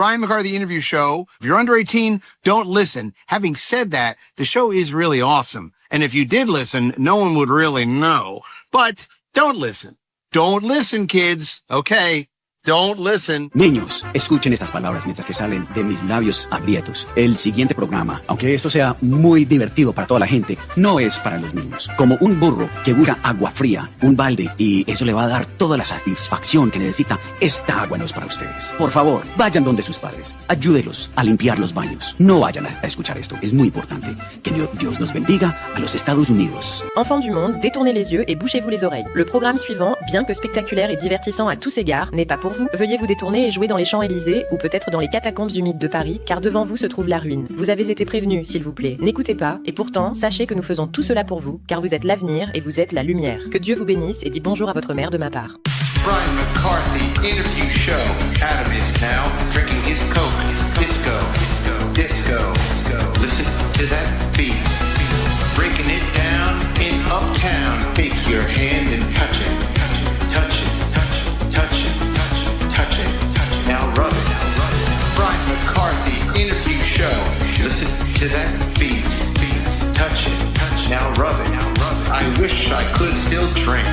Brian McCarthy Interview Show. If you're under 18, don't listen. Having said that, the show is really awesome. And if you did listen, no one would really know. But don't listen. Don't listen, kids. Okay? Don't listen. Niños, escuchen estas palabras mientras que salen de mis labios agrietos. El siguiente programa, aunque esto sea muy divertido para toda la gente, no es para los niños. Como un burro que busca agua fría, un balde, y eso le va a dar toda la satisfacción que necesita, esta agua no es para ustedes. Por favor, vayan donde sus padres. Ayúdelos a limpiar los baños. No vayan a escuchar esto. Es muy importante. Que Dios nos bendiga a los Estados Unidos. Enfants du monde, détournez les yeux et bouchez-vous les oreilles. Le programme suivant, bien que spectaculaire et divertissant à tous égards, n'est pas pour vous. Veuillez vous détourner et jouer dans les Champs-Élysées ou peut-être dans les catacombes humides de Paris, car devant vous se trouve la ruine. Vous avez été prévenus, s'il vous plaît. N'écoutez pas, et pourtant, sachez que nous faisons tout cela pour vous, car vous êtes l'avenir et vous êtes la lumière. Que Dieu vous bénisse et dit bonjour à votre mère de ma part. Brian McCarthy Interview Show. Adam is now drinking his Coke. Disco. Listen to that beat. Breaking it down in Uptown. Take your hand and touch it. Touch it. Now rub it. Brian McCarthy Interview Show. Listen to that beat. Touch it. Now rub it. I wish I could still drink.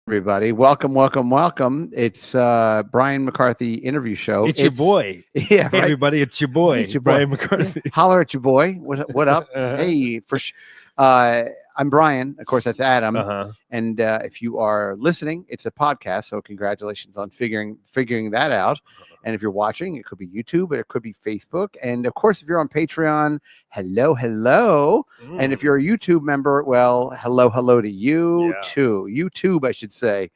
Everybody, welcome. It's Brian McCarthy Interview Show. It's your boy. Yeah, hey, right? everybody, it's your boy. It's your Brian boy. McCarthy. Holler at your boy. What up? Hey, I'm Brian. Of course, that's Adam. And if you are listening, it's a podcast. So congratulations on figuring that out. And if you're watching, it could be YouTube, it could be Facebook. And of course, if you're on Patreon, hello. And if you're a YouTube member, well, hello to you too. YouTube, I should say.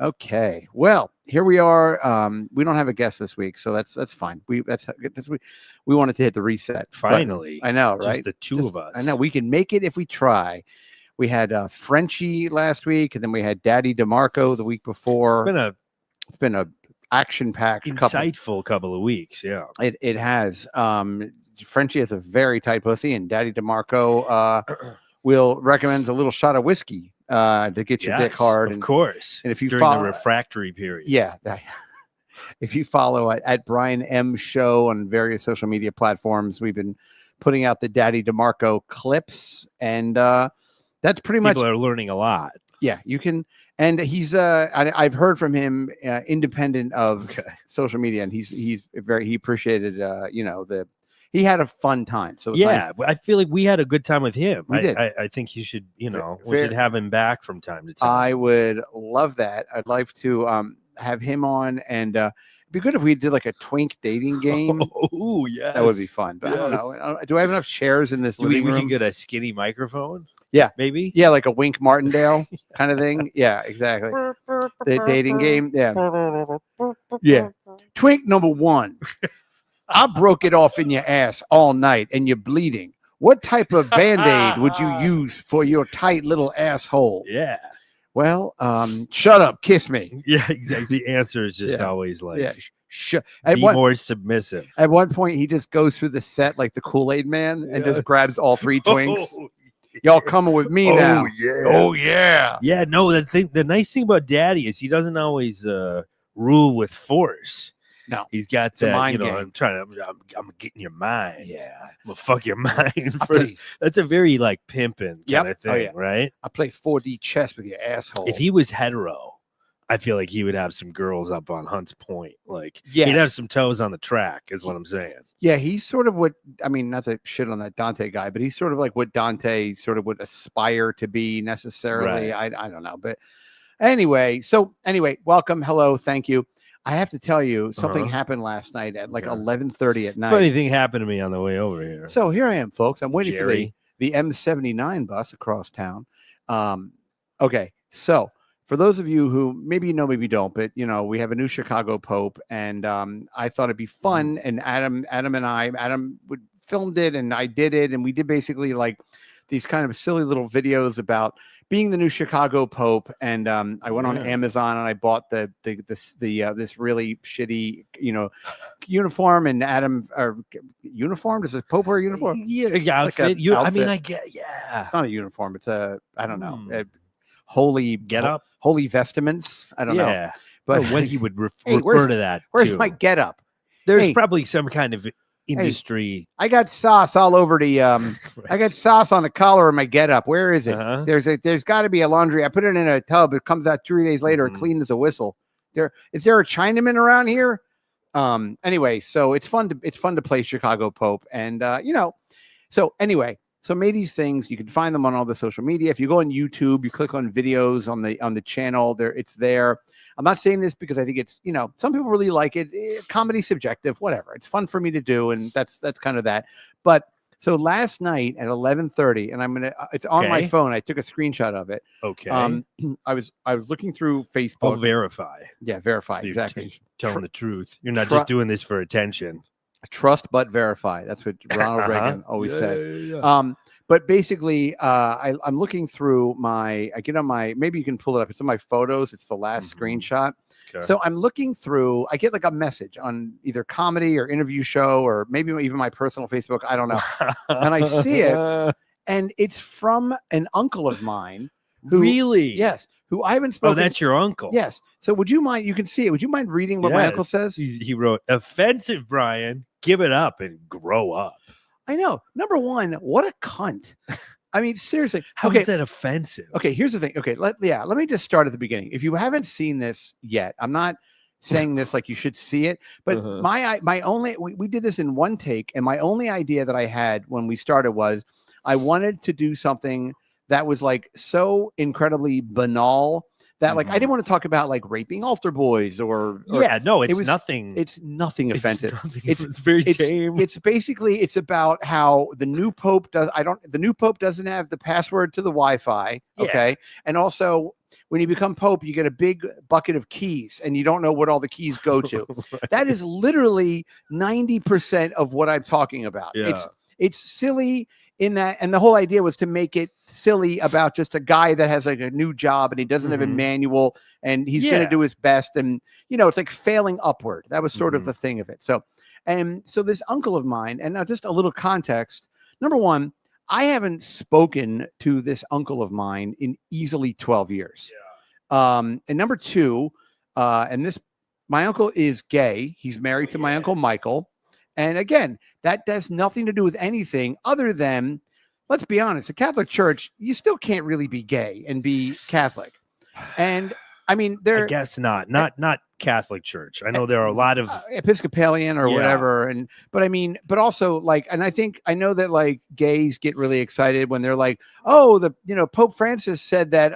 Okay. Well, here we are. We don't have a guest this week, so that's fine. We wanted to hit the reset. Finally. I know, right? Just the two of us. I know we can make it if we try. We had Frenchie last week, and then we had Daddy DeMarco the week before. It's been a action-packed, insightful couple of weeks. Yeah, it has. Frenchie has a very tight pussy, and Daddy DeMarco will recommend a little shot of whiskey to get your dick hard. Of course. And if you during the refractory period. Yeah. If you follow at Brian M Show on various social media platforms, we've been putting out the Daddy DeMarco clips, and that's pretty much. People are learning a lot. Yeah, you can. And he's I've heard from him independent of social media, and he appreciated he had a fun time. So yeah, nice. I feel like we had a good time with him. We did. I think you should, we should have him back from time to time. I would love that. I'd like to have him on, and it'd be good if we did like a twink dating game. Oh, yeah, that would be fun. But I don't know. Do I have enough chairs in this living room? We can get a skinny microphone. Yeah, maybe. Yeah, like a Wink Martindale kind of thing. Yeah, exactly. The dating game. Yeah. Twink number one. I broke it off in your ass all night and you're bleeding. What type of Band-Aid would you use for your tight little asshole? Yeah. Well, shut up, kiss me. Yeah, exactly. The answer is just always like, be more submissive. At one point, he just goes through the set like the Kool-Aid Man and just grabs all three twinks. Y'all coming with me now? Oh yeah. Yeah. No, the nice thing about Daddy is he doesn't always rule with force. No, he's got that. I'm getting your mind. Yeah, I'm gonna fuck your mind first. That's a very like pimping kind of thing, right? I play 4D chess with your asshole. If he was hetero, I feel like he would have some girls up on Hunt's Point. Like, he'd have some toes on the track, is what I'm saying. Yeah, he's sort of not to shit on that Dante guy, but he's sort of like what Dante sort of would aspire to be necessarily. Right. I don't know. But anyway, welcome. Hello. Thank you. I have to tell you, something happened last night at like 11:30 at night. Funny thing happened to me on the way over here. So here I am, folks. I'm waiting for the M79 bus across town. Okay, so for those of you who maybe you know, maybe don't, but we have a new Chicago Pope, and I thought it'd be fun. And Adam filmed it, and I did it, and we did basically like these kind of silly little videos about being the new Chicago Pope. And I went on Amazon and I bought this really shitty uniform. And Adam, or uniform, does a Pope wear a uniform? Yeah, outfit. I get it's not a uniform. It's I don't know. Holy get up, holy vestments. I don't know. but what he would hey, refer to that. Where's my get up? There's Hey. probably some kind of industry. I got sauce all over the I got sauce on the collar of my get up. Where is it? Uh-huh. There's got to be a laundry. I put it in a tub. It comes out 3 days later, clean as a whistle. Is there a Chinaman around here? Anyway, so it's fun to play Chicago Pope, and so anyway, so made these things. You can find them on all the social media. If you go on YouTube, you click on videos on the channel, it's there. I'm not saying this because I think it's, some people really like it. Comedy subjective, whatever. It's fun for me to do, and that's kind of that. But so last night at 11:30, and it's on my phone. I took a screenshot of it. Okay. I was looking through Facebook. I'll verify. Yeah, verify. Exactly. Telling the truth. You're not just doing this for attention. Trust but verify. That's what Ronald Reagan always said. Yeah. But basically, I'm looking through I get on maybe you can pull it up. It's on my photos. It's the last screenshot. Okay. So I'm looking through, I get like a message on either comedy or interview show, or maybe even my personal Facebook. I don't know. And I see it, and it's from an uncle of mine. Really? Yes. Who I haven't spoken. Oh, that's your uncle. Yes. So would you mind, you can see it. Would you mind reading what my uncle says? He wrote, "Offensive, Brian. Give it up and grow up." I know. Number one, what a cunt. I mean, seriously. How is that offensive? Okay, here's the thing. Okay, let me just start at the beginning. If you haven't seen this yet, I'm not saying this like you should see it, but we did this in one take, and my only idea that I had when we started was I wanted to do something that was like so incredibly banal that like I didn't want to talk about like raping altar boys or it's nothing. It's nothing offensive. It's very tame. It's basically it's about how the new pope doesn't have the password to the Wi-Fi. Okay, and also when you become pope, you get a big bucket of keys, and you don't know what all the keys go to. Right. That is literally 90% of what I'm talking about. Yeah. It's silly. In that, and the whole idea was to make it silly about just a guy that has like a new job and he doesn't have a manual and he's going to do his best, and it's like failing upward. That was sort of the thing of it. So this uncle of mine, and now just a little context. Number one, I haven't spoken to this uncle of mine in easily 12 years. Yeah. And number two, my uncle is gay. He's married to my uncle Michael. And again, that has nothing to do with anything other than, let's be honest, the Catholic Church, you still can't really be gay and be Catholic. And I mean, I guess not Catholic Church. I know there are a lot of Episcopalian or whatever. But also like, and I know that like gays get really excited when they're like, oh, Pope Francis said that,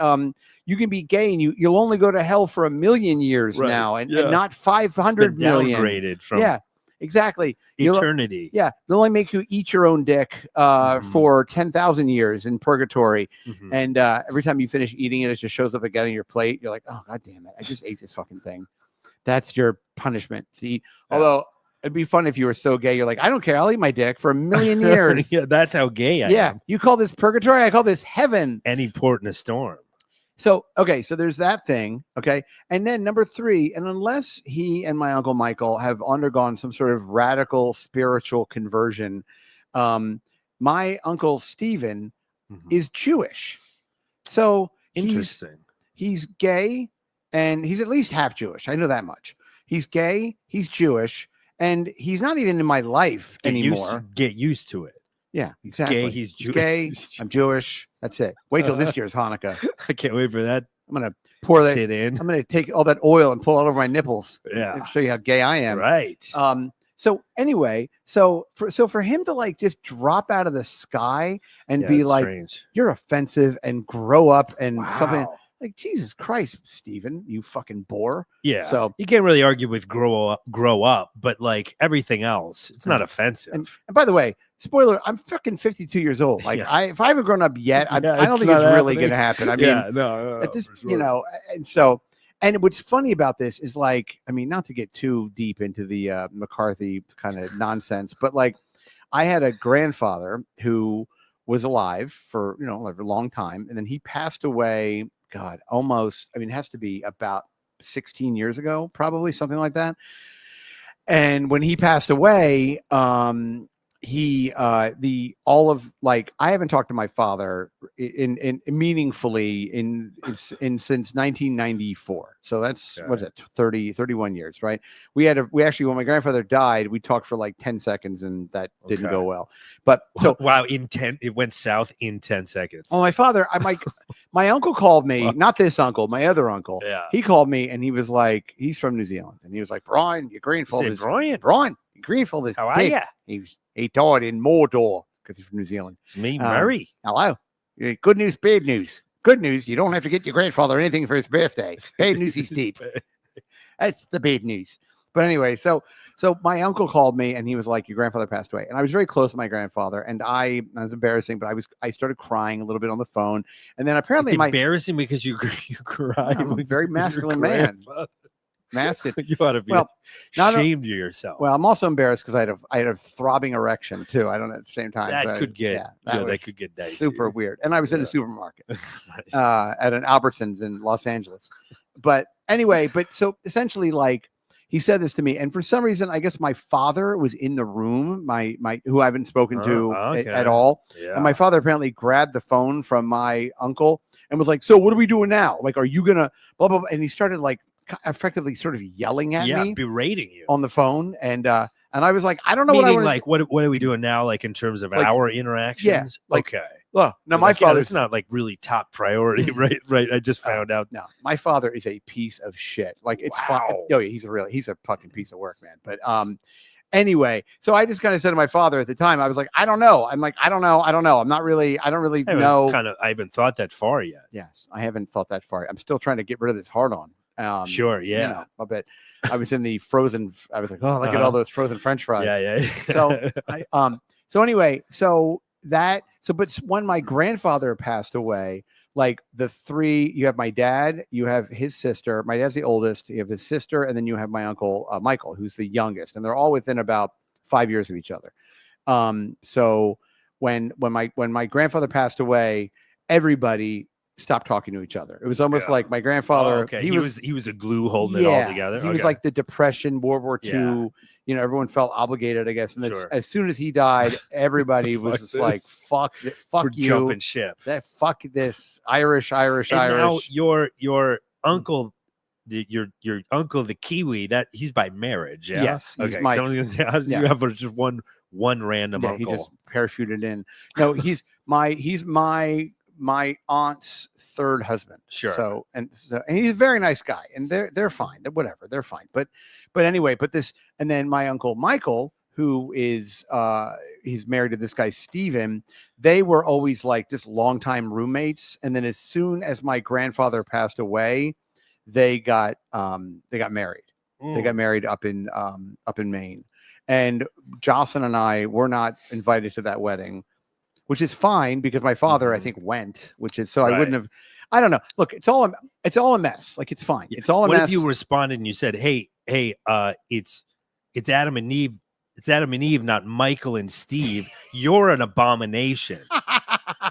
you can be gay and you'll only go to hell for 1 million years now and not 500 million. Downgraded from exactly. Eternity. They'll only make you eat your own dick for 10,000 years in purgatory. And every time you finish eating it, it just shows up again on your plate. You're like, oh, God damn it. I just ate this fucking thing. That's your punishment. See, although it'd be fun if you were so gay. You're like, I don't care. I'll eat my dick for 1 million years. That's how gay I am. You call this purgatory? I call this heaven. Any port in a storm. So, okay, so there's that thing, okay? And then number three, and unless he and my uncle Michael have undergone some sort of radical spiritual conversion, my uncle Stephen is Jewish. So interesting. He's gay, and he's at least half Jewish. I know that much. He's gay, he's Jewish, and he's not even in my life anymore. Get used to it. Yeah, exactly. Gay, he's Jewish. Gay, I'm Jewish. That's it. Wait till this year's Hanukkah. I can't wait for that. I'm gonna pour that. Sit in. I'm gonna take all that oil and pull it over my nipples. Yeah, and show you how gay I am. Right. So anyway, so for him to like just drop out of the sky and be like, strange. You're offensive and grow up and something. Like, Jesus Christ, Stephen, you fucking bore. Yeah. So you can't really argue with grow up, but like everything else, it's not offensive. And by the way, spoiler, I'm fucking 52 years old. Like if I haven't grown up yet, I don't think it's really going to happen. I mean, no, at this, sure. And what's funny about this is like, I mean, not to get too deep into the McCarthy kind of nonsense, but like I had a grandfather who was alive for, like a long time. And then he passed away. God, almost, it has to be about 16 years ago, probably something like that. And when he passed away, all of like I haven't talked to my father in meaningfully in since 1994. So that's what's it 31 years, right? We actually when my grandfather died, we talked for like 10 seconds and that didn't go well. But so wow, it went south in 10 seconds. Oh, my father, my uncle called me, not this uncle, my other uncle. Yeah. He called me and he was like, he's from New Zealand, and he was like, Brian, your grandfather's Brian, your grandfather's how are you? He died in Mordor because he's from New Zealand. It's me, Murray. Hello. Good news, bad news. Good news, you don't have to get your grandfather anything for his birthday. Bad news, he's dead. That's the bad news. But anyway, so my uncle called me and he was like, your grandfather passed away. And I was very close to my grandfather, and I was embarrassing, but I started crying a little bit on the phone. And then apparently it's embarrassing because you cried. I'm a very masculine man. Masculine. You ought to be ashamed of yourself. Well, I'm also embarrassed because I had a throbbing erection too. I don't know at the same time. That could get dicey. Super weird. And I was in a supermarket at an Albertsons in Los Angeles. But anyway, so essentially like he said this to me, and for some reason, I guess my father was in the room, my who I haven't spoken to at all. Yeah. And my father apparently grabbed the phone from my uncle and was like, "So what are we doing now? Like, are you gonna blah blah?" And he started like effectively sort of yelling at me, berating you on the phone, and I was like, I don't know what are we doing now, like in terms of our interactions? Yeah, like, okay. Well, no, my father. It's not like really top priority, right? Right. I just found out. No, my father is a piece of shit. Like it's fine. Oh yeah, he's a fucking piece of work, man. But anyway, so I just kind of said to my father at the time, I was like, I don't know. I'm like, I don't know. I don't really know. I haven't thought that far yet. Yes, I haven't thought that far. I'm still trying to get rid of this hard on. Sure. Yeah. You know, I bet I was in the frozen. I was like, oh, look at all those frozen French fries. Yeah. So anyway, but when my grandfather passed away, like you have my dad, you have his sister. My dad's the oldest. You have his sister, and then you have my uncle Michael, who's the youngest, and they're all within about 5 years of each other. So when my grandfather passed away, everybody stopped talking to each other. It was almost like my grandfather. He was the glue holding it all together. He was like the Depression, World War II. Yeah. You know, everyone felt obligated, I guess. And as soon as he died, everybody was just like, "Fuck you, jumping ship. Fuck this Irish." Now your uncle, your uncle, the Kiwi, that he's by marriage. Yeah? Yes. Okay. I was gonna say, you have just one random uncle. He just parachuted in. No, he's my aunt's third husband. Sure. So he's a very nice guy, and they're fine. Whatever, they're fine. But anyway, and then my uncle Michael, who is he's married to this guy Steven, they were always like just longtime roommates. And then as soon as my grandfather passed away, they got married. They got married up in Maine. And Jocelyn and I were not invited to that wedding, which is fine because my father, I think, went, which is I wouldn't have. I don't know. Look, it's all a mess. Like it's fine. It's all a mess. What if you responded and you said, "Hey, it's Adam and Eve. It's Adam and Eve, not Michael and Steve. You're an abomination."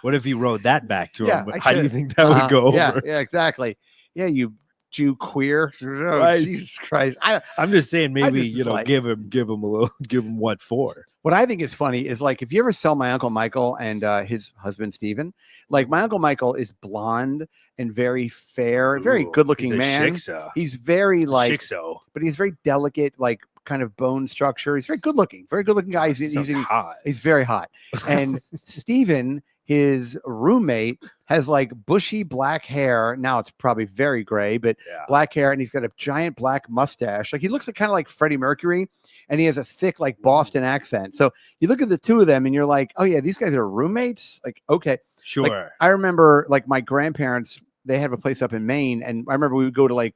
What if you wrote that back to him? How do you think that would go over? Yeah, exactly. Yeah, you Jew queer. Oh, Jesus Christ. I'm just saying, maybe give him a little, give him what for. What I think is funny is like if you ever saw my Uncle Michael and his husband Steven, like my Uncle Michael is blonde and very fair, very good-looking man. Shiksa. He's very like Shikso. But he's very delicate, like kind of bone structure. He's very good-looking guy. He's hot. He's very hot. And Steven, his roommate, has like bushy black hair. Now it's probably very gray, but black hair, and he's got a giant black mustache. Like he looks like kind of like Freddie Mercury, and he has a thick like Boston accent. So you look at the two of them, and you're like, oh yeah, these guys are roommates. Like okay, sure. Like, I remember like my grandparents, they have a place up in Maine, and I remember we would go to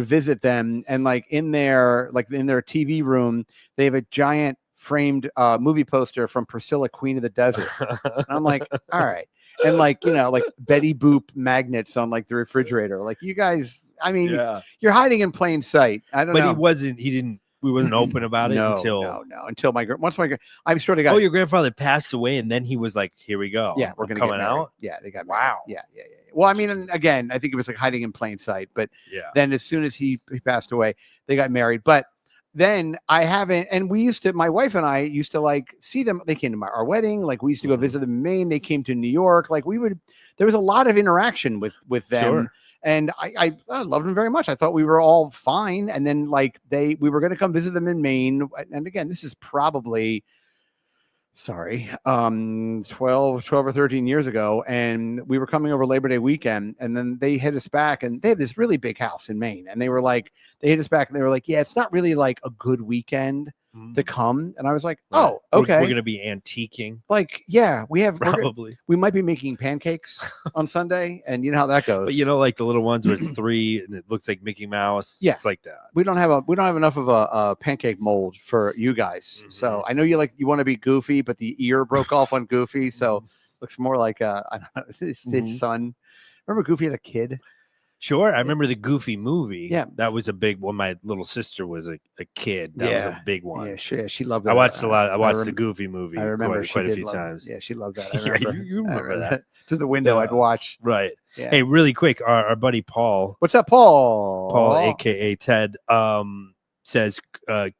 visit them, and like in their TV room, they have a giant framed movie poster from Priscilla, Queen of the Desert. And I'm like, all right. And like, like Betty Boop magnets on like the refrigerator. Like you guys, I mean, you're hiding in plain sight. I don't know. But we wasn't open about it until I'm sure to got. Oh, your grandfather passed away, and then he was like, "Here we go. Yeah, we're coming out." Yeah, they got wow. Yeah. Well, I mean, again, I think it was like hiding in plain sight. But then as soon as he passed away, they got married. But then I haven't, and we used to, my wife and I used to like see them. They came to our wedding. Like we used to go visit them in Maine. They came to New York. Like there was a lot of interaction with them. Sure. And I loved them very much. I thought we were all fine. And then like we were going to come visit them in Maine. And again, this is probably, 12 or 13 years ago. And we were coming over Labor Day weekend, and then they hit us back, and they have this really big house in Maine. And they hit us back and they were like, yeah, it's not really like a good weekend to come. And I was like, oh, okay. We're going to be antiquing. Like, yeah, Probably. We might be making pancakes on Sunday, and you know how that goes. But like the little ones where it's 3 and it looks like Mickey Mouse. Yeah. It's like that. We don't have enough of a pancake mold for you guys. So I know you want to be Goofy, but the ear broke off on Goofy, so looks more like I don't know, his son. Remember Goofy had a kid? Sure, I remember the Goofy movie. Yeah, that was a big one. My little sister was a kid. That was a big one. Yeah, she loved it. I watched a lot. I watched the Goofy movie. I remember quite a few times. Yeah, she loved that. I remember. You remember that. To the window, I'd watch. Right. Yeah. Hey, really quick, our buddy Paul. What's up, Paul? Paul, aka Ted, says,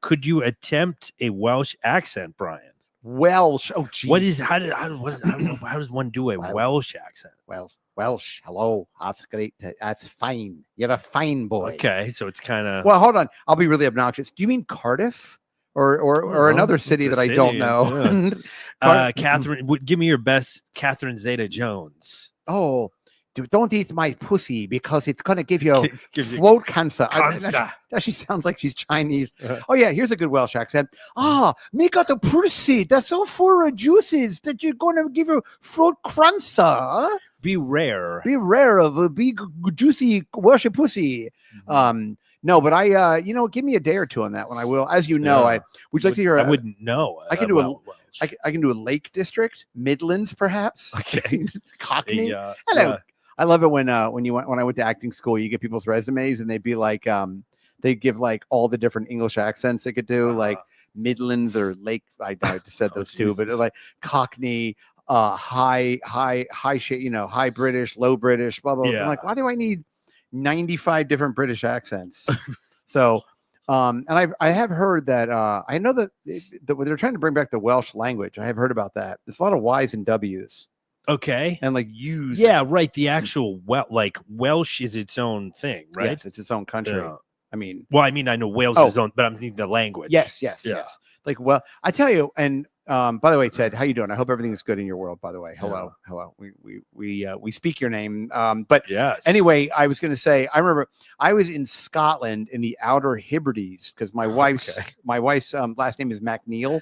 "Could you attempt a Welsh accent, Brian?" Welsh. Oh, geez. How does one do a Welsh accent? Welsh. Hello. That's great. That's fine. You're a fine boy. Okay, so it's kind of. Well, hold on. I'll be really obnoxious. Do you mean Cardiff, or another city that I don't know? Yeah. Catherine, give me your best Catherine Zeta-Jones. Oh, don't eat my pussy because it's gonna give you throat cancer. She sounds like she's Chinese. Oh yeah, here's a good Welsh accent. Make out a pussy. That's so full of juices that you're gonna give you throat cancer. Be rare of a big juicy Welsh pussy. No, but I give me a day or two on that one. I will. As you know, would you like to hear? I wouldn't know. I can do I can do a Lake District, Midlands, perhaps. Okay. Cockney. Hello. I love it when I went to acting school, you get people's resumes and they'd be like, they give like all the different English accents they could do, like Midlands or Lake. I just said those two, but like Cockney, high shit, high British, low British, blah blah. I'm like, why do I need 95 different British accents? So, and I have heard that I know that they're trying to bring back the Welsh language. I have heard about that. There's a lot of Y's and W's. Okay. And like use. Yeah, right. The actual Welsh is its own thing, right? Yes, it's its own country. I mean, I know Wales is its own, but I'm thinking the language. Yes. Like, well, I tell you, and by the way, Ted, how you doing? I hope everything is good in your world. By the way, hello. We speak your name. But yes. Anyway, I was going to say, I remember I was in Scotland in the Outer Hebrides because my wife's last name is MacNeil,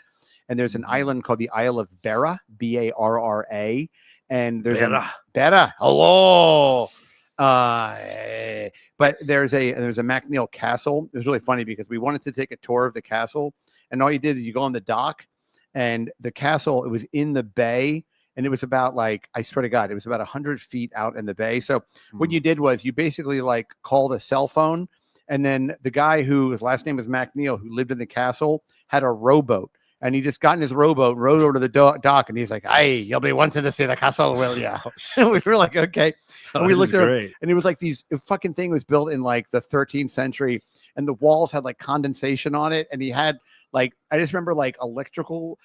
and there's an island called the Isle of Barra, Barra. And there's Barra. Hello. But there's a MacNeil castle. It was really funny because we wanted to take a tour of the castle, and all you did is you go on the dock, and the castle, it was in the bay, and it was about like, I swear to God, it was about 100 feet out in the bay. So what you did was you basically like called a cell phone, and then the guy whose last name was MacNeil, who lived in the castle, had a rowboat. And he just got in his rowboat, rowed over to the dock, and he's like, "Hey, you'll be wanting to see the castle, will ya?" And we were like, "Okay." And we looked at it, and it was like these fucking thing was built in like the 13th century, and the walls had like condensation on it, and he had like, I just remember like electrical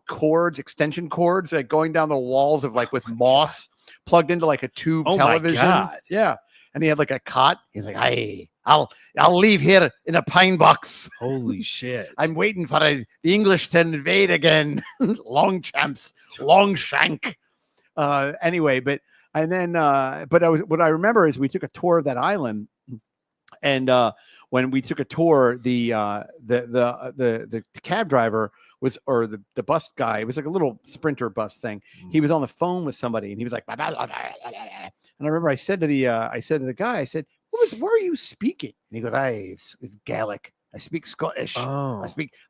cords, extension cords, like going down the walls of like with moss plugged into like a tube television. My God. Yeah. And he had like a cot. He's like, "Hey, I'll leave here in a pine box." Holy shit! I'm waiting for the English to invade again. Long champs, long shank. Anyway, what I remember is we took a tour of that island, and when we took a tour, the cab driver was, or the bus guy, it was like a little Sprinter bus thing. He was on the phone with somebody, and he was like, blah, blah, blah, blah, blah, blah. And I remember I said to the guy, I said, what are you speaking? And he goes, it's Gaelic. I speak Scottish. I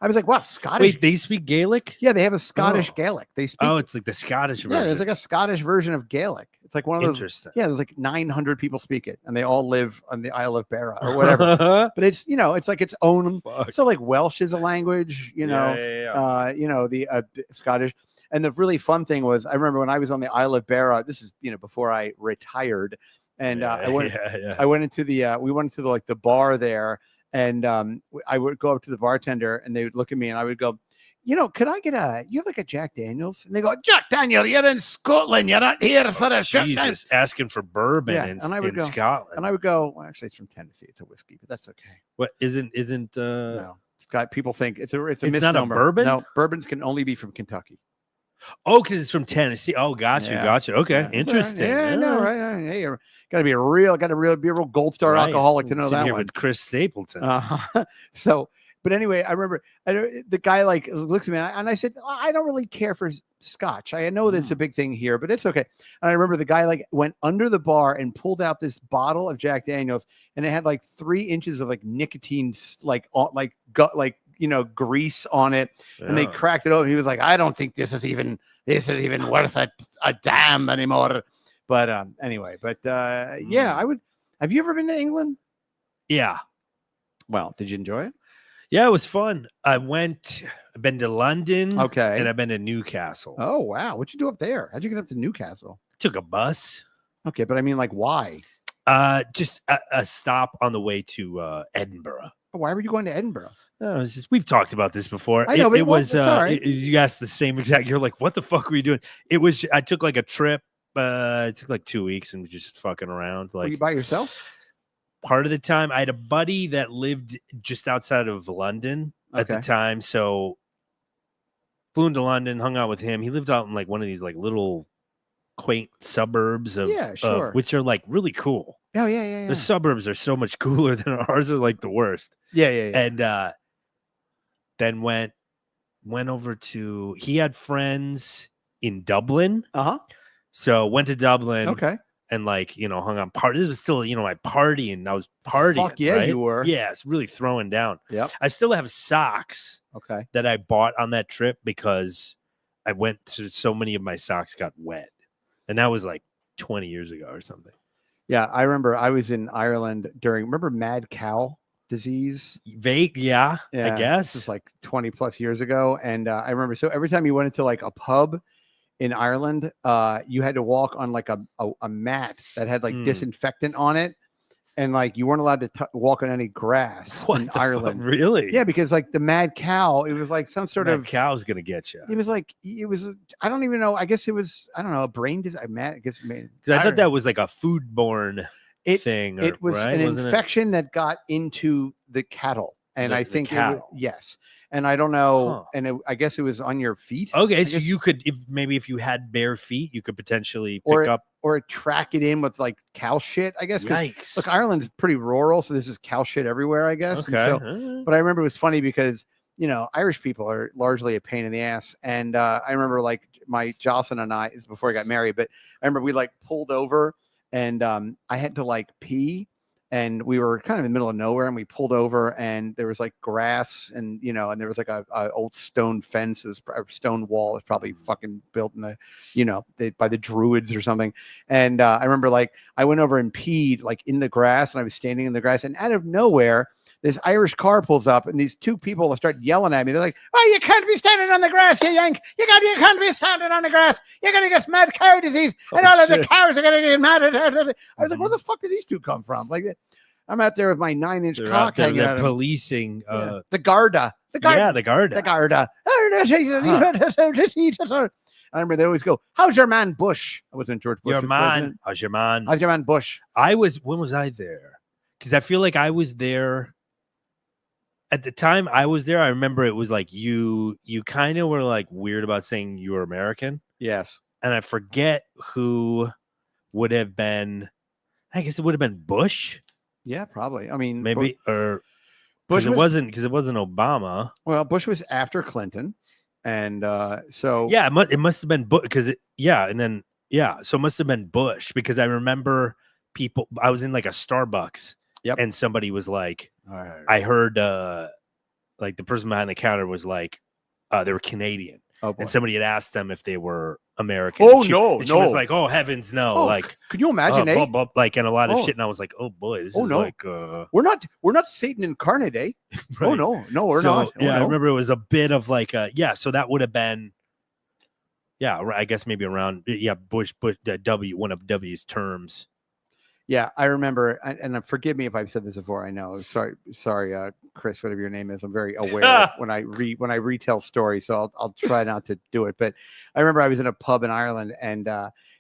was like, wow, Scottish. Wait, they speak Gaelic? Yeah, they have a Scottish Gaelic. They speak. Oh, it's like the Scottish version. Yeah, there's like a Scottish version of Gaelic. It's like one of those. Interesting. Yeah, there's like 900 people speak it, and they all live on the Isle of Barra or whatever. But it's it's like its own. So like Welsh is a language, the Scottish. And the really fun thing was, I remember when I was on the Isle of Barra. This is before I retired, and I went into we went into the bar there. And I would go up to the bartender and they would look at me and I would go, could I get you have like a Jack Daniels? And they go, Jack Daniel, you're in Scotland. You're not here for a Jesus, asking for bourbon and I would in go, Scotland. And I would go, well, actually, it's from Tennessee. It's a whiskey, but that's okay. What isn't no. It's got people think it's a misnomer. Not a bourbon? No, bourbons can only be from Kentucky. Oh, because it's from Tennessee. Oh, gotcha. Okay, interesting. Right. Yeah, no, right. Hey, you gotta be a real gold star alcoholic to know that one. With Chris Stapleton. So, but anyway, I remember the guy like looks at me and I said, I don't really care for scotch. I know that it's a big thing here, but it's okay. And I remember the guy like went under the bar and pulled out this bottle of Jack Daniels, and it had like 3 inches of like nicotine, grease on it, and they cracked it open. He was like, I don't think this is even worth a damn anymore. But anyway, I would. Have you ever been to England? Yeah. Well, did you enjoy it? Yeah, it was fun. I've been to London. Okay. And I've been to Newcastle. Oh, wow. What'd you do up there? How'd you get up to Newcastle? Took a bus. Okay, but I mean, like, why? Just a stop on the way to Edinburgh. Why were you going to Edinburgh? No, it's just, we've talked about this before. I know, but it was right. You asked the same exact. You're like, what the fuck were you doing? I took like a trip. It took like 2 weeks and just fucking around. Like, were you by yourself? Part of the time, I had a buddy that lived just outside of London at the time, so flew into London, hung out with him. He lived out in like one of these like little quaint suburbs of which are like really cool. Oh yeah. The suburbs are so much cooler than ours are like the worst. Yeah. And then went over to. He had friends in Dublin. So went to Dublin. Okay. And like, hung on party. This was still, my party, and I was partying. Fuck yeah, right? you were. Yeah, it's really throwing down. Yep. I still have socks. Okay. That I bought on that trip because I went to so many of my socks got wet, and that was like 20 years ago or something. Yeah, I remember I was in Ireland remember mad cow disease? Vague, yeah. I guess it was like 20 plus years ago, and I remember. So every time you went into like a pub in Ireland, you had to walk on like a mat that had like disinfectant on it, and like you weren't allowed to walk on any grass in Ireland. Fuck? Really? Yeah, because like the mad cow, it was like some sort of cow's gonna get you. It was I don't even know. I guess it was a brain disease. I thought that was like a foodborne thing. It was an infection that got into the cattle, and I think yes. And I don't know. And I guess it was on your feet. Okay, so you could, if you had bare feet, you could potentially pick up or track it in with like cow shit. I guess. Yikes! Look, Ireland's pretty rural, so this is cow shit everywhere. I guess. Okay. So, but I remember it was funny because Irish people are largely a pain in the ass, and I remember like my Jocelyn and I, this is before I got married, but I remember we like pulled over, and I had to like pee. And we were kind of in the middle of nowhere, and we pulled over, and there was like grass, and and there was like a old stone fence, it was a stone wall. It's probably fucking built in the by the Druids or something. And I remember like I went over and peed like in the grass, and I was standing in the grass, and out of nowhere, this Irish car pulls up, and these two people start yelling at me. They're like, "Oh, you can't be standing on the grass, you yank! You can't be standing on the grass. You're gonna get mad cow disease, and all of the cows are gonna get mad." I was like, "Where the fuck did these two come from?" Like, I'm out there with my 9-inch cock hanging out. Policing the Garda. Yeah, the Garda. The Garda. I remember they always go, "How's your man Bush?" I wasn't George Bush. How's your man? How's your man Bush? When was I there? Because I feel like I was there. At the time I was there, I remember it was like you kind of were like weird about saying you were American. Yes. And I forget who would have been. I guess it would have been Bush. Yeah, probably. I mean, maybe Bush because it wasn't Obama. Well, Bush was after Clinton, and so yeah, it must have been Bush because so it must have been Bush because I remember people. I was in like a Starbucks. Yep. And somebody was like, I heard like the person behind the counter was like, they were Canadian. Oh, boy. And somebody had asked them if they were American. Oh, she was like, oh, heavens, no. Like, could you imagine, like, and a lot of shit. And I was like, oh, boy, this is like, we're not Satan incarnate, eh? Right. Oh, no, we're not. Yeah, I remember it was a bit of like, so that would have been, I guess maybe around, Bush, one of W's terms. Yeah, I remember, and forgive me if I've said this before. I know. Sorry, Chris, whatever your name is. I'm very aware when I retell stories, so I'll try not to do it. But I remember I was in a pub in Ireland, and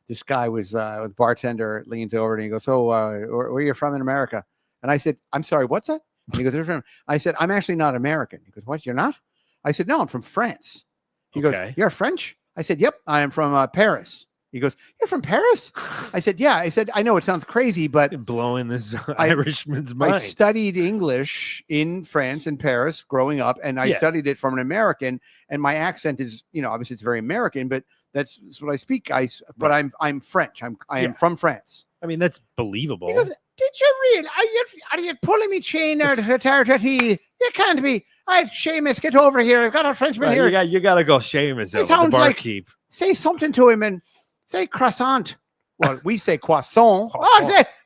this guy was the bartender leans over and he goes, "So, where are you from in America?" And I said, "I'm sorry, what's that?" And he goes, "They're from." I said, "I'm actually not American." He goes, "What? You're not?" I said, "No, I'm from France." He goes, "You're French?" I said, "Yep, I am from Paris." He goes, "You're from Paris?" I said, "Yeah." I said, "I know it sounds crazy, but blowing this Irishman's mind." I studied English in France and Paris growing up, and I studied it from an American. And my accent is, obviously it's very American, but that's what I speak. But I'm French. I am from France. I mean, that's believable. He goes, "Did you really? Are you pulling me chain there? You can't be. Seamus, get over here. I've got a Frenchman here. You got to go, Seamus. The barkeep. Say something to him and say croissant." Well, we say croissant.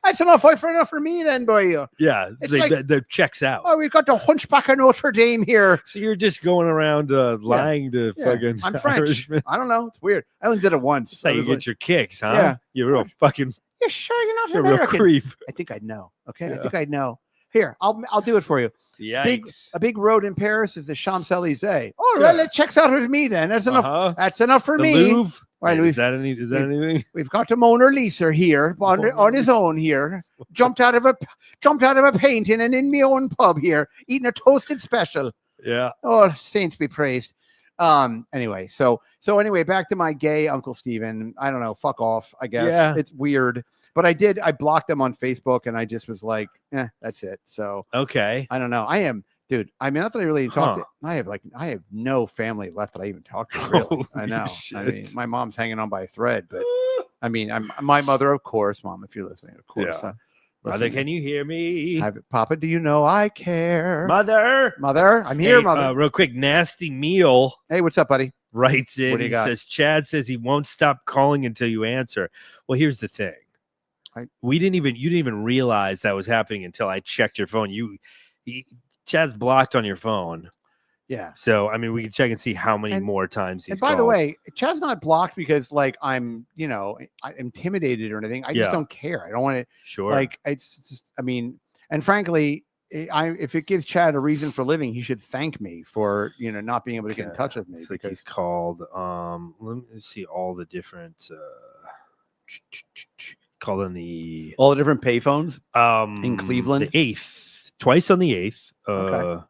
That's enough for me then, boy. Yeah, the checks out. Oh, we've got the Hunchback of Notre Dame here. So you're just going around lying to fucking I'm French. Irishmen. I don't know. It's weird. I only did it once. That's how you get your kicks, huh? Yeah. You're real fucking... You're sure you're not You're American? a real creep. I think I'd know. Okay, I think I'd know. Here, I'll do it for you. Yikes. A big road in Paris is the Champs-Elysees. Oh, well, it checks out with me then. That's enough. That's enough for me. Louvre? Right, is that anything? We've got the Mona Lisa here on his own here. Jumped out of a painting and in my own pub here, eating a toasted special. Yeah. Oh, saints be praised. Anyway, so anyway, back to my gay Uncle Steven. I don't know, fuck off, I guess. Yeah. It's weird. But I blocked them on Facebook and I just was like, that's it. So okay. I don't know. Dude, I mean, not that I really talked to, I have no family left that I even talk to, really. Holy I know. shit. I mean, my mom's hanging on by a thread, but I mean, my mother, of course, Mom, if you're listening, of course. Yeah. Mother, can you hear me? Papa, do you know I care? Mother, I'm here, Mother. Real quick, Nasty Meal. Hey, what's up, buddy? Writes in. What do you got? Says, Chad says he won't stop calling until you answer. Well, here's the thing. You didn't even realize that was happening until I checked your phone. Chad's blocked on your phone. Yeah. So, I mean, we can check and see how many more times he's called. And by the way, Chad's not blocked because I'm intimidated or anything. I just don't care. I don't want to. Sure. Like, it's just, I mean, and frankly, if it gives Chad a reason for living, he should thank me for, not being able to get in touch with me. It's like he's called, let me see all the different, called on all the different payphones in Cleveland. The 8th, twice on the 8th. Okay.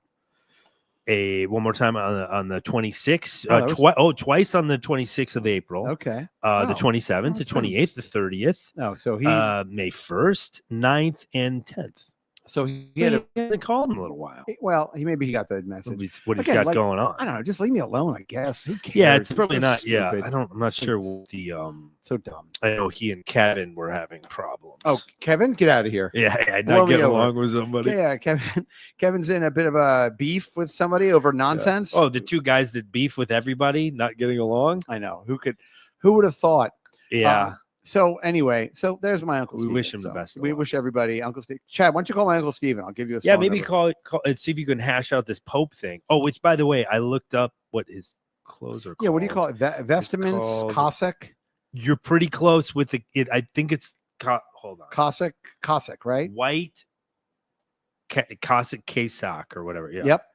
One more time on the 26th. Twice on the 26th of April. Okay. The 27th, the 28th, the 30th. Oh, so he May 1st, 9th, and 10th. So he hasn't called in a little while. Well, maybe he got the message. What he's got going on. I don't know. Just leave me alone, I guess. Who cares? Yeah, it's probably not. Stupid. Yeah, I'm not sure what the so dumb. I know he and Kevin were having problems. Oh, Kevin, get out of here. Yeah, not getting along with somebody. Yeah, Kevin's in a bit of a beef with somebody over nonsense. Yeah. Oh, the two guys that beef with everybody, not getting along. I know. Who would have thought? Yeah. So anyway, there's my Uncle Steven. We wish him the best. We wish everybody, Uncle Steve. Chad, why don't you call my Uncle Steven? I'll give you a phone maybe number. Call and see if you can hash out this Pope thing. Oh, which, by the way, I looked up what his clothes are called. Yeah, what do you call it? Vestiments? Cossack? You're pretty close with it. I think it's hold on. Cossack, right? White Cossack K-sock or whatever. Yeah. Yep.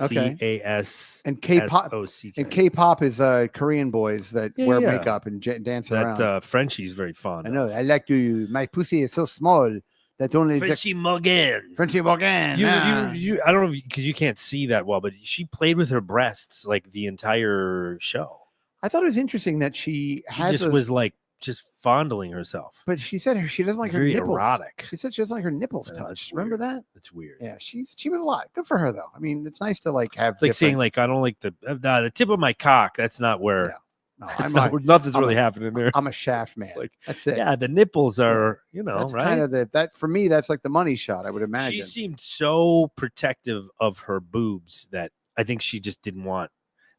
Okay. C-A-S and K-pop. And K-pop is Korean boys that wear makeup and dance around. That Frenchie's very fond. I know. I like to. My pussy is so small that only Frenchie Morgan. Frenchie Morgan. You I don't know because you can't see that well, but she played with her breasts like the entire show. I thought it was interesting that she was like just fondling herself. But she said she doesn't like her nipples. Erotic. She said she doesn't like her nipples touched. Remember that? That's weird. Yeah, she was a lot. Good for her though. I mean, it's nice to have. It's like saying I don't like the tip of my cock. That's not where. Yeah. No, nothing's really happening there. I'm a shaft man. That's it. Yeah, the nipples are that's right. Kind of that for me. That's like the money shot. I would imagine. She seemed so protective of her boobs that I think she just didn't want.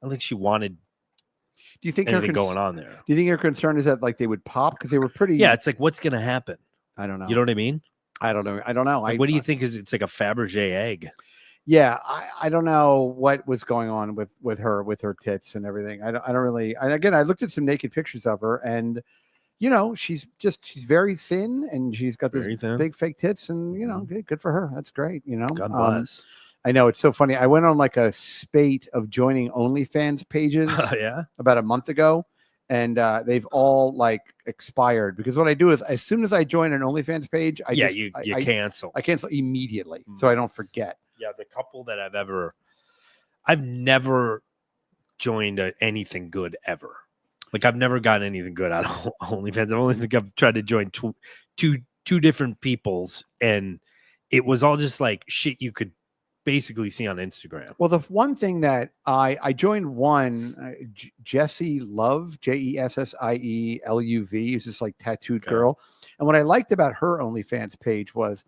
I don't think she wanted. Do you think anything going on there? Do you think your concern is that they would pop because they were pretty? Yeah, it's like what's going to happen? I don't know. You know what I mean? I don't know. What do you think? It's like a Fabergé egg? Yeah, I don't know what was going on with her tits and everything. I don't really. And again, I looked at some naked pictures of her, and she's very thin, and she's got this Very thin. big fake tits, and good for her. That's great. God bless. I know, it's so funny. I went on like a spate of joining OnlyFans pages Yeah. about a month ago, and they've all like expired, because what I do is, as soon as I join an OnlyFans page, I cancel. I cancel immediately, so I don't forget. Yeah, the couple that I've never joined anything good ever. Like, I've never gotten anything good out of OnlyFans. I only think I've tried to join two different people's, and it was all just like shit you could basically see on Instagram. Well, the one thing that I joined one, Jessie Love, JESSIELUV, is this like tattooed girl, and what I liked about her OnlyFans page was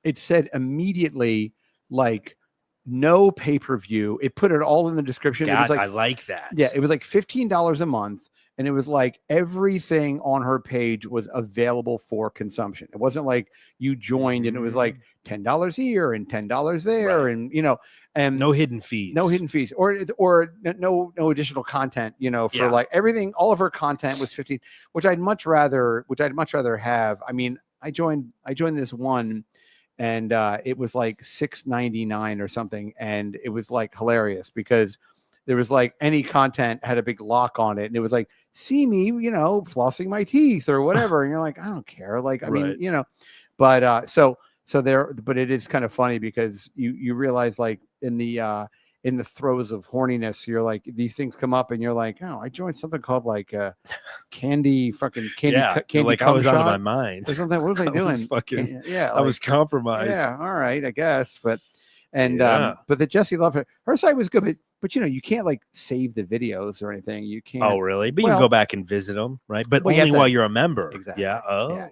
it said immediately like no pay-per-view. It put it all in the description. God, it was like, I like that. Yeah, it was like $15 a month. And it was like everything on her page was available for consumption. It wasn't like you joined and it was like $10 here and $10 there, and and no hidden fees, or no additional content. For like everything, all of her content was 15, which I'd much rather have. I mean, I joined this one, and it was like $6.99 or something, and it was like hilarious because there was like any content had a big lock on it, and it was like, see me, flossing my teeth or whatever. And you're like, I don't care. Like, I mean, but so it is kind of funny because you realize, like, in the throes of horniness, you're like, these things come up and you're like, oh, I joined something called like candy. Like, I was out of my mind or something. What was I doing? I was compromised. Yeah. All right, I guess. But the Jessie Love, her site was good, but you can't like save the videos or anything. You can't. Oh, really? But you can go back and visit them, right? But only while you're a member. Exactly. Yeah. Oh. Yeah.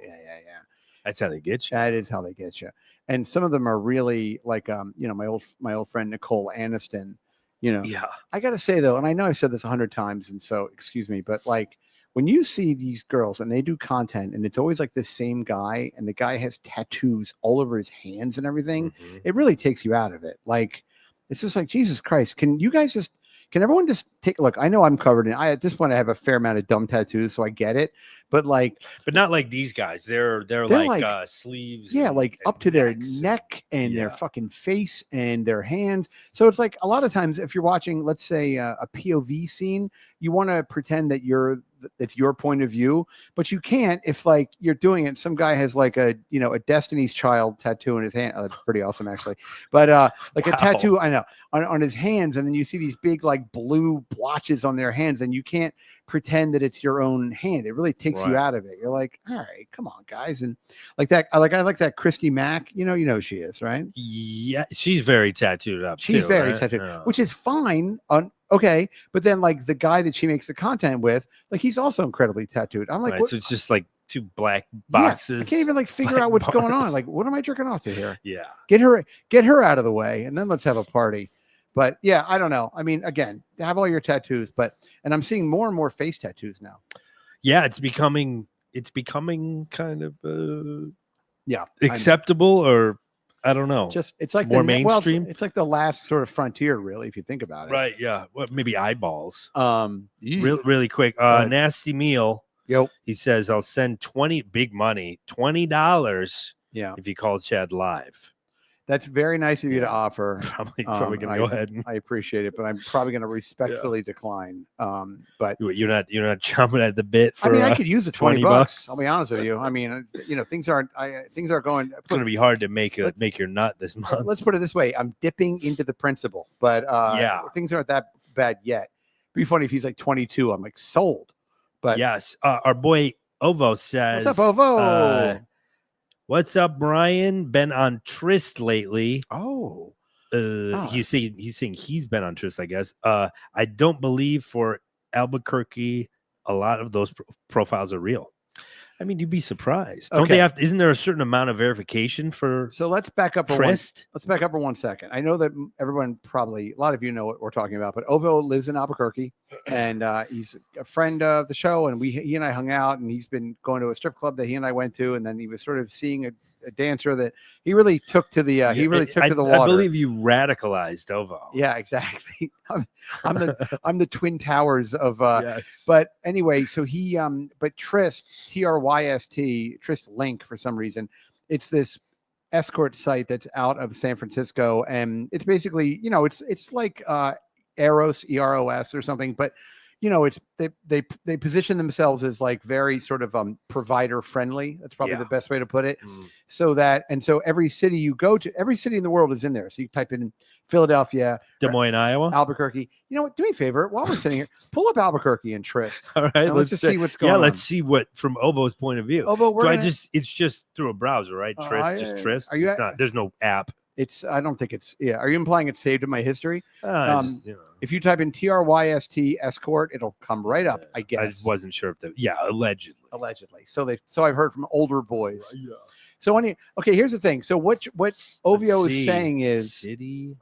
That's how they get you. That is how they get you. And some of them are really like, my old friend Nicole Aniston. Yeah. I gotta say though, and I know I've said this 100 times, and so excuse me, but like when you see these girls and they do content, and it's always like the same guy, and the guy has tattoos all over his hands and everything, it really takes you out of it. Like, it's just like, Jesus Christ, can everyone just take a look? I know I'm covered in, at this point I have a fair amount of dumb tattoos, so I get it, but not like these guys. They're like sleeves. Yeah, like up to their neck and their fucking face and their hands. So it's like, a lot of times if you're watching, let's say a POV scene, you want to pretend that it's your point of view, but you can't if like you're doing it. Some guy has like a Destiny's Child tattoo in his hand. That's pretty awesome, actually. But like a tattoo, I know, on his hands, and then you see these big like blue blotches on their hands, and you can't pretend that it's your own hand. It really takes you out of it. You're like, all right, come on, guys. And like that, I like that Christy Mack. She is, right? Yeah, she's very tattooed up. She's very tattooed, which is fine. Okay, but then like the guy that she makes the content with, like, he's also incredibly tattooed. I'm like, so it's just like two black boxes. I can't even like figure out what's going on. Like, what am I jerking off to here? Yeah, get her out of the way, and then let's have a party. But yeah, I don't know. I mean, again, have all your tattoos, and I'm seeing more and more face tattoos now. Yeah, it's becoming kind of acceptable, or I don't know. Just it's like more mainstream. It's like the last sort of frontier, really, if you think about it. Right? Yeah. Well, maybe eyeballs. Really quick. Nasty Meal. Yo. He says, "I'll send $20 if you call Chad live." That's very nice of you to offer. Probably gonna go ahead. I appreciate it, but I'm probably gonna respectfully decline. But you're not chomping at the bit for. I mean, I could use the $20. I'll be honest with you. I mean, things are going. It's gonna be hard to make your nut this month. Let's put it this way: I'm dipping into the principal, but things aren't that bad yet. It'd be funny if he's like 22. I'm like sold. But yes, our boy Ovo says, "What's up, Ovo? What's up, Brian? Been on Tryst lately." He's saying he's been on Tryst, I guess. I don't believe for Albuquerque a lot of those profiles are real. I mean, you'd be surprised. Don't they have to, isn't there a certain amount of verification for So let's back up for Tryst? Let's back up for 1 second. I know that everyone a lot of you know what we're talking about, but Ovo lives in Albuquerque, and he's a friend of the show, and he and I hung out, and he's been going to a strip club that he and I went to, and then he was sort of seeing a dancer that he really took to the he really took to the water. I believe you radicalized Ovo. Yeah, exactly. I'm the Twin Towers of yes. But anyway, so he but Tryst, Tryst, Tryst Link for some reason, it's this escort site that's out of San Francisco, and it's basically, you know, it's like Eros, EROS or something, but you know, it's they position themselves as like very sort of provider friendly. That's probably the best way to put it. So every city you go to, every city in the world is in there. So you type in Philadelphia, Des Moines, Iowa, Albuquerque. You know what? Do me a favor while we're sitting here, pull up Albuquerque and Tryst. All right, let's just see what's going on. Yeah, let's see what from Obo's point of view. Obo, it's just through a browser, right? Tryst, just Tryst. Are you? It's not, there's no app. I don't think it's. Yeah. Are you implying it's saved in my history? You know. If you type in TRYST escort, it'll come right up. I guess. I just wasn't sure if allegedly. So I've heard from older boys. Yeah. So okay, here's the thing. So what Ovio is saying is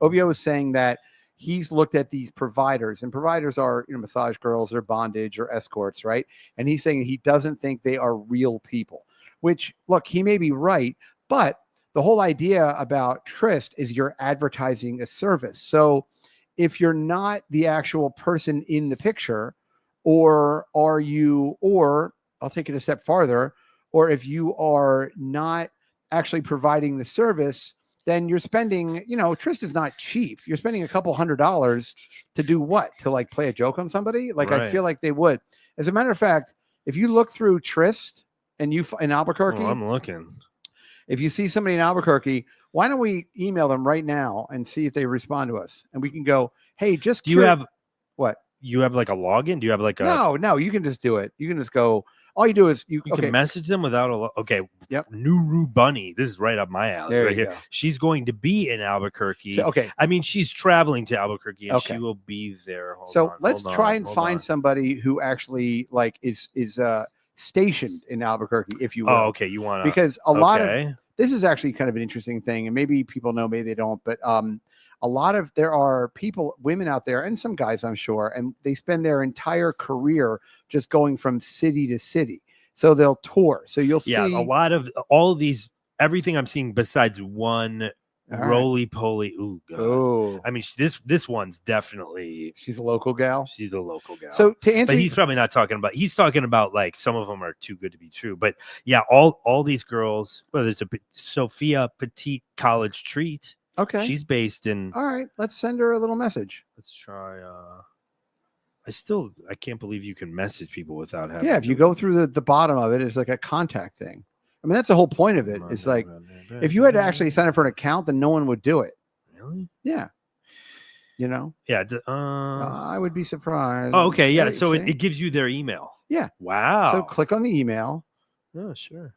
Ovio is saying that he's looked at these providers, and providers are, you know, massage girls or bondage or escorts, right? And he's saying he doesn't think they are real people. Which, look, he may be right, but the whole idea about Tryst is you're advertising a service. So if you're not the actual person in the picture, or I'll take it a step farther, or if you are not actually providing the service, then you're spending, you know, Tryst is not cheap. You're spending a couple $100s to do what? To like play a joke on somebody? Like, right. I feel like they would. As a matter of fact, if you look through Tryst and you in Albuquerque, I'm looking. If you see somebody in Albuquerque, why don't we email them right now and see if they respond to us? And we can go, hey, just do you have what? You have like a login? Do you have like a No, you can just do it. You can just go. All you do is you can message them without a okay. Yep. Nuru Bunny. This is right up my alley. There right you here. Go. She's going to be in Albuquerque. So, okay. I mean, she's traveling to Albuquerque and she will be there. Let's try and find somebody who actually like is stationed in Albuquerque, if you will. Oh, okay. You want to, because a lot of this is actually kind of an interesting thing, and maybe people know, maybe they don't, but there are women out there, and some guys, I'm sure, and they spend their entire career just going from city to city. So they'll tour. So you'll see a lot of all of these, everything I'm seeing besides one roly poly. Ooh, God. Oh, I mean, this one's definitely. She's a local gal. She's a local gal. So to answer, but he's probably not talking about. He's talking about like some of them are too good to be true. But yeah, all these girls. Well, there's a Sophia Petite College Treat. Okay, she's based in. All right, let's send her a little message. Let's try. I can't believe you can message people without having. Yeah, if you go through the bottom of it, it's like a contact thing. I mean, that's the whole point of it. It's like if you had to actually sign up for an account, then no one would do it. Really? Yeah. You know? Yeah. I would be surprised. Oh, okay. Yeah. So it gives you their email. Yeah. Wow. So click on the email. Oh, sure.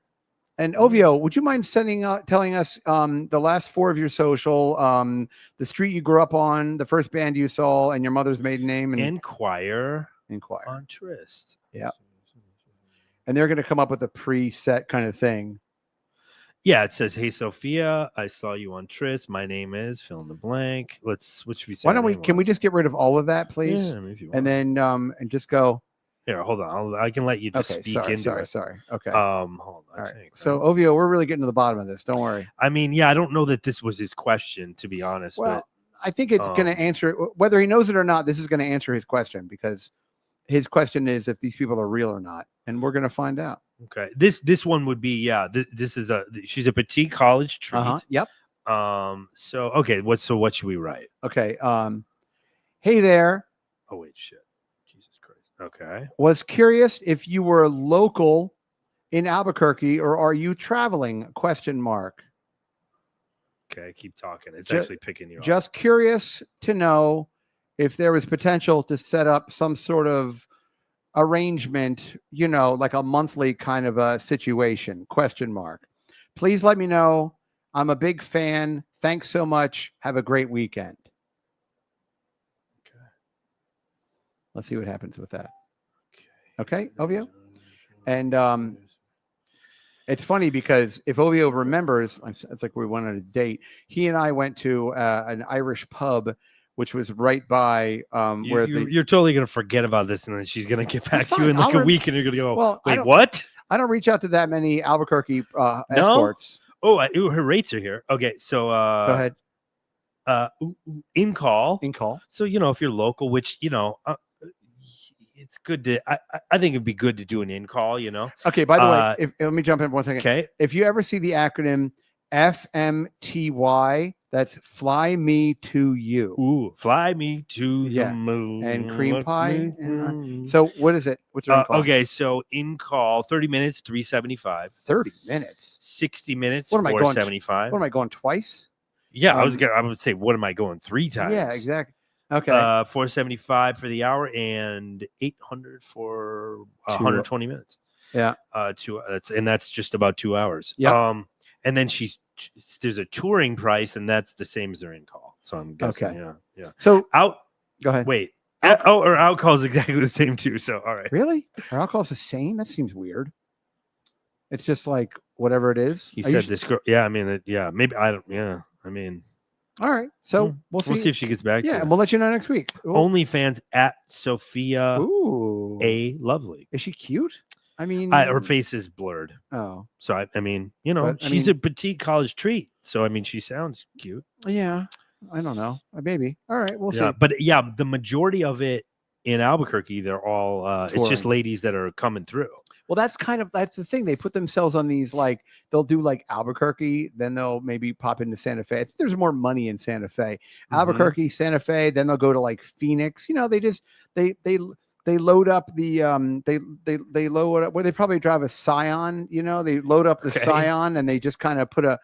And Ovio, would you mind telling us the last four of your social, the street you grew up on, the first band you saw, and your mother's maiden name? And Inquire on Tryst. Yeah. And they're going to come up with a preset kind of thing. Yeah, it says, "Hey Sophia, I saw you on Tryst. My name is fill in the blank." What should we say? Why don't we? Can we just get rid of all of that, please? Yeah, if you want. And then and just go. Here, hold on. I can let you just speak into it. Sorry. Okay. Hold on. All right. So Ovio, we're really getting to the bottom of this. Don't worry. I mean, yeah, I don't know that this was his question, to be honest. Well, but, I think it's going to answer whether he knows it or not. This is going to answer his question, because his question is if these people are real or not, and we're going to find out. Okay. This one would be this is she's a petite college treat. Yep. So okay. What should we write? Okay. Hey there. Oh wait, shit. Okay. Was curious if you were local in Albuquerque or are you traveling? ? Okay, keep talking. It's actually picking you up. Just curious to know if there was potential to set up some sort of arrangement, you know, like a monthly kind of a situation? ? Please let me know. I'm a big fan. Thanks so much. Have a great weekend. Let's see what happens with that. Okay, Ovio? And it's funny because if Ovio remembers, it's like we went on a date. He and I went to an Irish pub, which was right by where you're totally going to forget about this, and then she's going to get back to you in like a week, and you're going to go, well, wait, what? I don't reach out to that many Albuquerque escorts. her rates are here. Okay, so Go ahead. In call. So if you're local, which it's good to. I think it'd be good to do an in call. Okay. By the way, let me jump in 1 second. Okay. If you ever see the acronym FMTY, that's Fly Me to You. Ooh, fly me to the moon and cream pie. So what is it? What's your in call? Okay, so in call 30 minutes, $375. 30 minutes. 60 minutes, what am I going? $475. What am I going twice? Yeah, I would say, what am I going 3 times? Yeah, exactly. Okay. $475 for the hour and $800 for 120 minutes. Yeah. And that's just about 2 hours. Yeah. And then there's a touring price, and that's the same as their in call. So I'm guessing. Okay. Yeah. So out. Go ahead. Wait. Or out call is exactly the same too. So all right. Really? Are out calls the same? That seems weird. It's just like whatever it is. He said this girl. Yeah. I mean. Yeah. Maybe I don't. Yeah. I mean. All right. So we'll see if she gets back. Yeah, and we'll let you know next week. OnlyFans at Sophia. Ooh. A. Lovely. Is she cute? I mean, her face is blurred. Oh. So I mean, she's a petite college treat. So I mean, she sounds cute. Yeah. I don't know. Maybe. All right. We'll see. But the majority of it in Albuquerque, they're all it's just ladies that are coming through. Well, that's the thing. They put themselves on these, like, they'll do like Albuquerque, then they'll maybe pop into Santa Fe. I think there's more money in Santa Fe. Albuquerque, Santa Fe, then they'll go to like Phoenix. They load up the they load up where they probably drive a Scion, they load up the Scion and they just kind of put a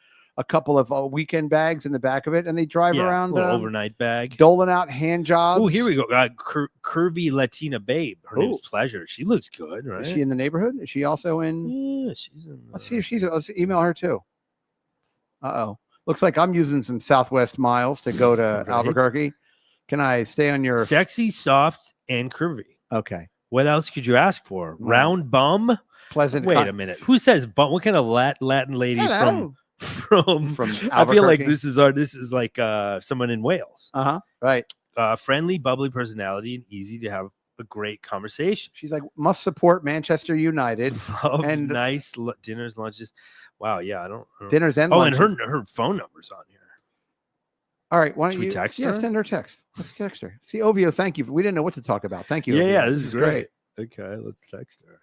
couple of weekend bags in the back of it and they drive around overnight bag, doling out hand jobs. Oh, here we go. Curvy Latina babe. Her name's Pleasure. She looks good, right? Is she in the neighborhood? Is she also in? Yeah, she's in. Let's see if let's email her too. Looks like I'm using some Southwest miles to go to Albuquerque. Can I stay on your sexy, soft, and curvy? Okay. What else could you ask for? Round bum? Pleasant. Wait a minute. Who says bum? What kind of Latin lady from Albuquerque? I feel like this is like someone in Wales. Right. Friendly, bubbly personality and easy to have a great conversation. She's like, must support Manchester United. And nice dinners, lunches. Wow. Yeah. I don't dinners and lunches. And her phone number's on here. All right, why don't you text her? Yeah, send her a text. Let's text her. See, Ovio, thank you. We didn't know what to talk about. Thank you. Yeah, Ovio. This is great. Okay, let's text her.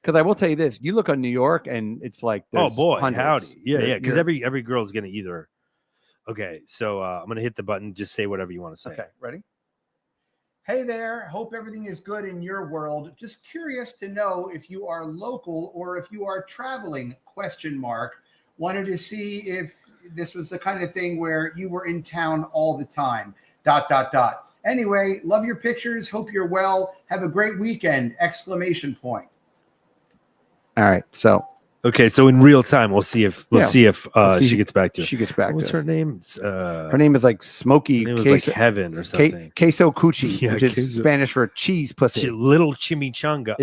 Because I will tell you this: you look on New York, and it's like there's hundreds. Howdy, yeah. Because every girl is gonna either. Okay, so I'm gonna hit the button. Just say whatever you want to say. Okay, ready? Hey there. Hope everything is good in your world. Just curious to know if you are local or if you are traveling? ? Wanted to see if this was the kind of thing where you were in town all the time. ... Anyway, love your pictures. Hope you're well. Have a great weekend! ! All right. So Okay, so in real time, we'll see if she gets back to us. She gets back. What's her name? Her name is like Smoky. It was like Heaven or something. Queso Cuchi, which is Spanish for cheese pussy. Little chimichanga.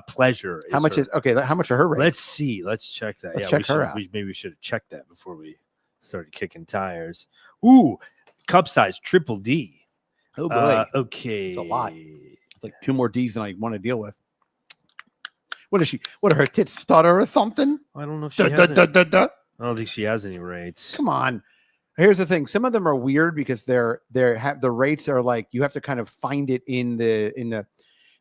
Pleasure. How much is How much are her rates? Let's see. Let's check that. Let's check her out. Maybe we should have checked that before we started kicking tires. Ooh, cup size triple D. Oh boy. Okay. It's a lot. It's like 2 more D's than I want to deal with. What is she? What are her tits stutter or something? I don't know if she has I don't think she has any rates. Come on. Here's the thing. Some of them are weird because the rates are like you have to kind of find it in the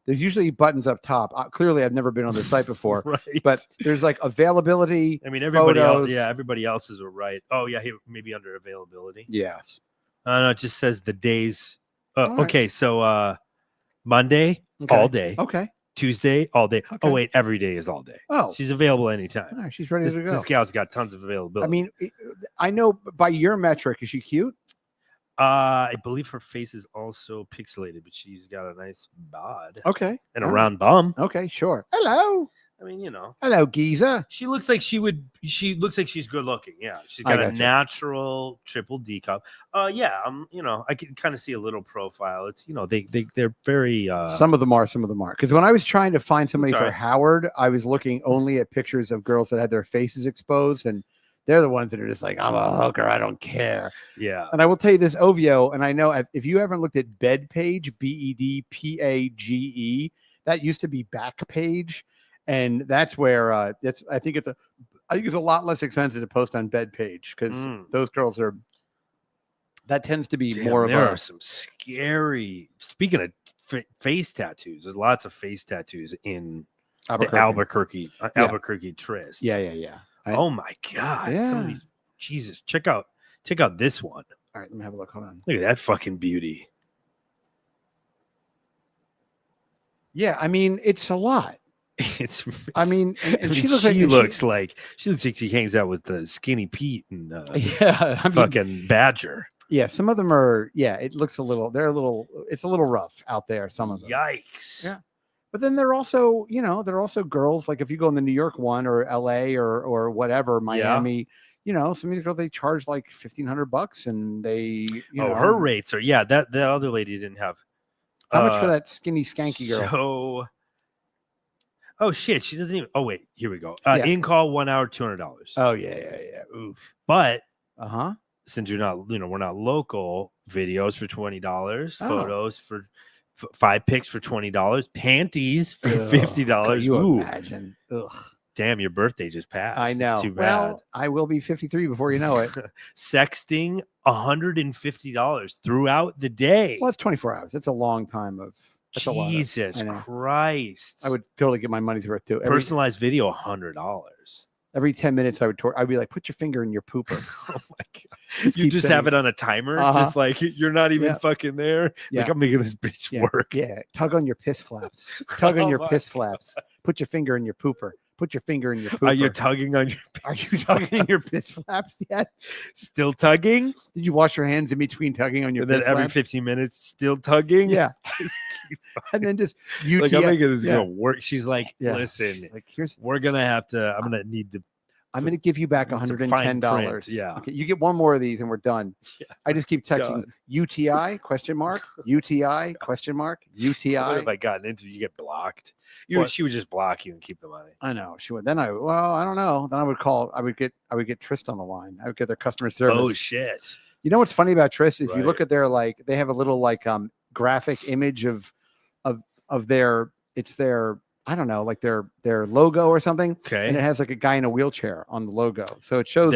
there's usually buttons up top. Clearly I've never been on the site before. Right. But there's like availability. I mean everybody else's are right. Oh yeah, maybe under availability. Yes. No, it just says the days. Right. Okay, so Monday all day. Okay. Tuesday all day. Okay. Oh wait, every day is all day. Oh, she's available anytime. Right, she's ready to go. This gal's got tons of availability. I mean, I know by your metric, is she cute? I believe her face is also pixelated, but she's got a nice bod. Okay, and a round bum. Okay, sure. Hello. I mean, Hello, Giza. She looks like she looks like she's good looking. Yeah, she's got a natural triple D cup. Yeah, I can kind of see a little profile. It's they're very. Some of them are. Because when I was trying to find somebody for Howard, I was looking only at pictures of girls that had their faces exposed, and they're the ones that are just like, I'm a hooker, I don't care. Yeah. And I will tell you this, Ovio, and I know if you haven't looked at Bedpage, BEDPAGE, that used to be Backpage. And that's where I think it's I think it's a lot less expensive to post on Bed Page because those girls are. That tends to be more of there are some scary. Speaking of face tattoos, there's lots of face tattoos in Albuquerque Tryst. Yeah. Oh my God! Some of these, Jesus, check out this one. All right, let me have a look. Hold on. Look at that fucking beauty. Yeah, I mean, it's a lot. I mean, and she looks like she hangs out with the Skinny Pete and fucking Badger. Yeah, some of them are. Yeah, it looks a little. It's a little rough out there. Some of them. Yikes. Yeah, but then they're also, they're also girls. Like if you go in the New York one or L.A. or whatever, Miami. Some of these girls, they charge like $1,500, and they. Her rates are that other lady didn't have. How much for that skinny skanky girl? So. Oh shit! She doesn't even. Oh wait, here we go. In call 1 hour, $200. Oh yeah. Oof. But since you're not, we're not local. Videos for $20. Photos for 5 pics for $20. Panties for $50. You imagine? Ugh. Damn, your birthday just passed. I know. It's too bad. Well, I will be 53 before you know it. Sexting $150 throughout the day. Well, it's 24 hours. It's a long time of. Jesus Christ! I would totally get my money's worth too. Personalized video, $100. Every 10 minutes, I'd be like, "Put your finger in your pooper." Oh my God! You just have it on a timer, just like you're not even fucking there. Like I'm making this bitch work. Yeah, tug on your piss flaps. Tug on your piss flaps. Put your finger in your pooper. Put your finger in your pooper. Are you tugging on your? Are you tugging in your piss flaps yet? Still tugging? Did you wash your hands in between tugging on your? And then every 15 minutes, still tugging. Yeah. And then just UTI. Like, I'm making this gonna work. She's like, listen, like we're gonna have to. I'm gonna need to. I'm gonna give you back $110. Yeah. Okay, you get one more of these and we're done. Yeah. I just keep texting UTI question mark UTI question mark UTI. What if I got into you get blocked? She would just block you and keep the money. I know she would. Then I don't know. Then I would call. I would get Tryst on the line. I would get their customer service. Oh shit! You know what's funny about Tryst is you look at their they have a little graphic image of their I don't know, like their logo or something. Okay. And it has like a guy in a wheelchair on the logo. So it shows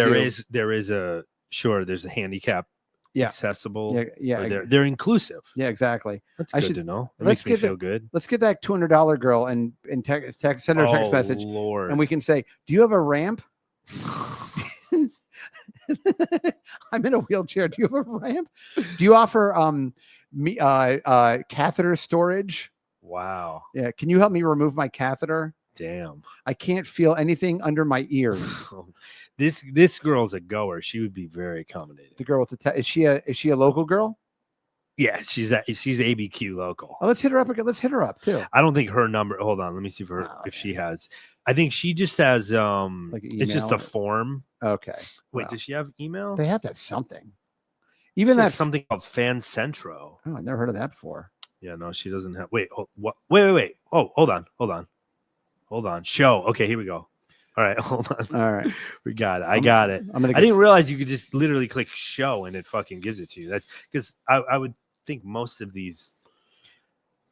there's a handicap accessible. Yeah. They're inclusive. Yeah, exactly. That's good to know. It makes me feel good. Let's get that $200 girl and send her a text message. Lord. And we can say, do you have a ramp? I'm in a wheelchair. Do you have a ramp? Do you offer catheter storage? Wow. Yeah. Can you help me remove my catheter? Damn. I can't feel anything under my ears. This girl's a goer. She would be very accommodating. The girl with is she a local girl? Yeah, she's ABQ local. Oh, let's hit her up again. Let's hit her up too. I don't think her number. Hold on, let me see if she has. I think she just has it's just a form. Okay. Wait, does she have email? They have that something. Even that's something called Fan Centro. Oh, I've never heard of that before. Yeah, no, she doesn't have. Wait, what? Wait. Oh, hold on. Show. Okay, here we go. All right, hold on. All right, we got it. I got it. I didn't realize you could just literally click show and it fucking gives it to you. That's because I would think most of these.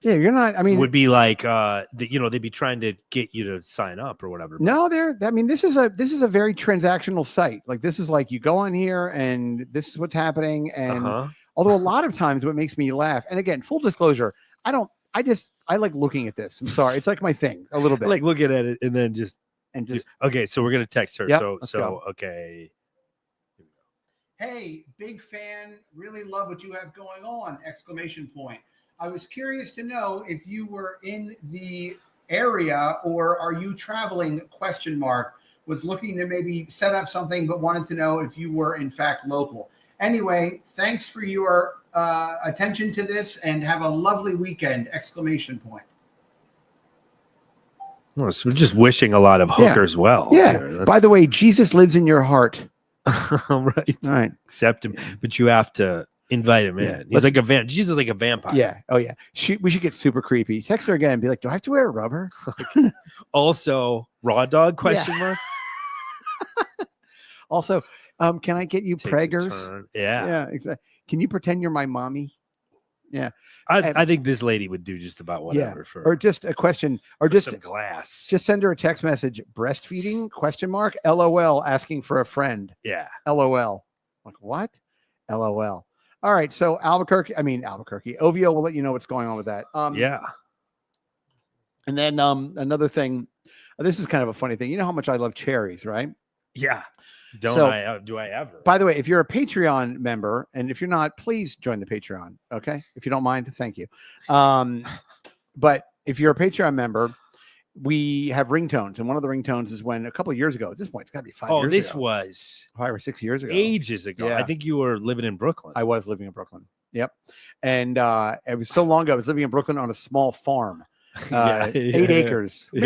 Yeah, you're not. I mean, would be like they'd be trying to get you to sign up or whatever. No, this is a very transactional site. Like this is like you go on here and this is what's happening. And although a lot of times what makes me laugh, and again, full disclosure, I like looking at this. I'm sorry, it's like my thing a little bit. Like looking at it and then just okay. So we're gonna text her. Yep, okay. Hey, big fan. Really love what you have going on! ! I was curious to know if you were in the area or are you traveling ? Was looking to maybe set up something, but wanted to know if you were in fact local. Anyway, thanks for your attention to this and have a lovely weekend! ! Well, so we're just wishing a lot of hookers well. Yeah. By the way, Jesus lives in your heart. All right. Accept him, but you have to invite him in. He's like a Jesus, like a vampire. Yeah. Oh yeah. We should get super creepy. Text her again and be like, "Do I have to wear a rubber?" Also, raw dog ? Mark. Also, can I get you preggers? Yeah. Yeah. Exactly. Can you pretend you're my mommy? Yeah. I think this lady would do just about whatever for or just a question, or for just some glass. Just send her a text message, breastfeeding, ? LOL, asking for a friend. Yeah. LOL. Like, what? LOL. All right. So Albuquerque, OVO will let you know what's going on with that. Yeah. And then another thing, this is kind of a funny thing. You know how much I love cherries, right? Yeah. Do I ever? By the way, if you're a Patreon member, and if you're not, please join the Patreon. Okay. If you don't mind, thank you. But if you're a Patreon member, we have ringtones. And one of the ringtones is when a couple of years ago, at this point, it's got to be 5 years ago. Oh, this was 5 or 6 years ago. Ages ago. Yeah. I think you were living in Brooklyn. I was living in Brooklyn. Yep. And it was so long ago. I was living in Brooklyn on a small farm. 8 acres. We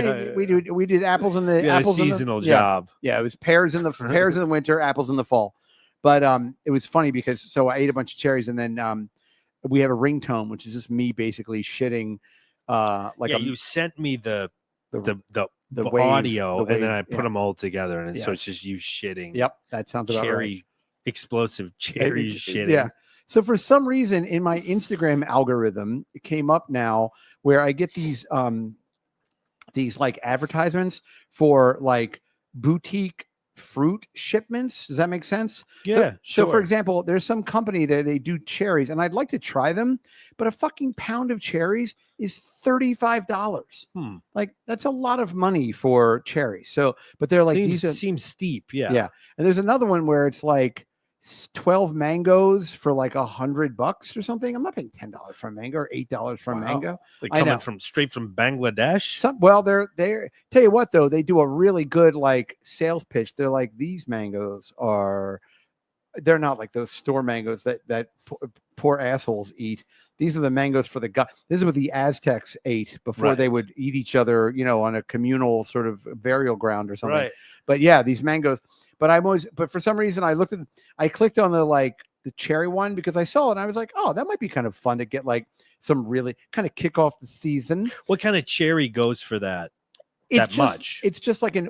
did apples in the apples seasonal job. Yeah, it was pears in the winter, apples in the fall. But it was funny because I ate a bunch of cherries, and then we have a ringtone, which is just me basically shitting. You sent me the wave, audio, wave, and then I put them all together, and so it's just you shitting. Yep, that sounds about right. Explosive cherry shitting. Yeah. So for some reason in my Instagram algorithm, it came up now where I get these like advertisements for like boutique fruit shipments. Does that make sense? Yeah. So for example, there's some company there, they do cherries, and I'd like to try them, but a fucking pound of cherries is $35. Like that's a lot of money for cherries. So, but they're like, seems steep. Yeah. Yeah. And there's another one where it's like 12 mangoes for like $100 or something. I'm not paying $10 for a mango or $8 for a mango. Like coming straight from Bangladesh. They're tell you what though, they do a really good like sales pitch. They're like, these mangoes they're not like those store mangoes that poor assholes eat. These are the mangoes for the God. This is what the Aztecs ate before they would eat each other, on a communal sort of burial ground or something. Right. But yeah, these mangoes. But for some reason, I clicked on the cherry one because I saw it and I was like, oh, that might be kind of fun to get like some really kind of kick off the season. What kind of cherry goes for that? It's just like I